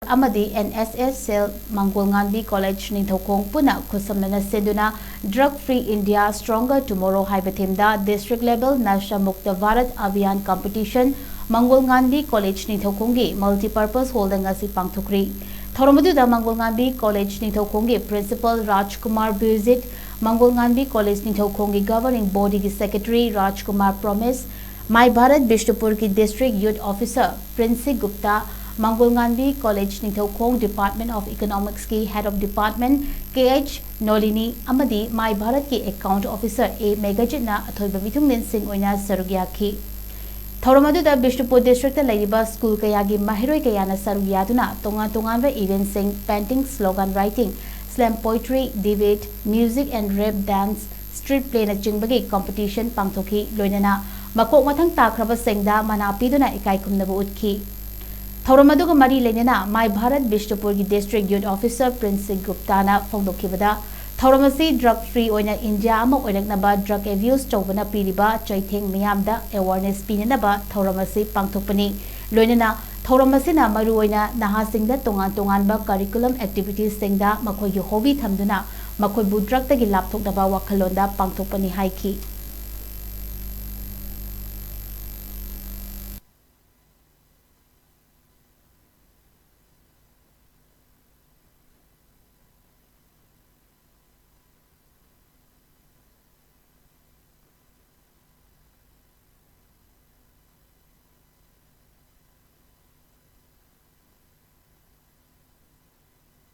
Amadi Nss Sel Mangol Nganbi College Ningthoukhong Punna Khutsamnana SHINDUNA Drug Free India Stronger Tomorrow HAIBA THEMEDA District Level NASHA MUKT Bharat ABHIYAN Competition Mangol Nganbi College Ningthoukhong Multipurpose Hall NGASI PANGTHOKHRE Thoramaduda Mangol Nganbi College Ningthoukhong Principal Rajkumar visit Mangol Nganbi College Ningthoukhong Governing Body Secretary Rajkumar Promise My Bharat Bishnupur District Youth Officer Prince Gupta Mangol Nganbi College Ningthoukhong Department of Economics ki Head of Department KH Nolini Amadi My Bharat ki Account Officer A Megajitna Athoiba Mithungnin Singh oina sarugya Thoramaduda Bishnupur District Laiba School Kayagi Mahiroi Kayana Sarugyaduna Tongan event sing painting slogan writing slam poetry debate music and rap dance street play na jingbagi competition pangthokhi loinana makok mathang takraba sengda mana piduna ikai kumnabu utki Thoramaduga mari lenena My Bharat Bishnupur District Youth Officer Prince Gupta na phongdokhibada Thoramasi drug free oina India ama oinaknaba drug abuse tawbana piriba chaitheng miyamda awareness pinanaba Thoramasi pangthokpani loinana Thoramasi na maru oina nahasingda tongan ba curriculum activities singda makhoi hobby thamduna makhoi bu drug tagi lapthoknaba wakhalonda pangthokpani haiki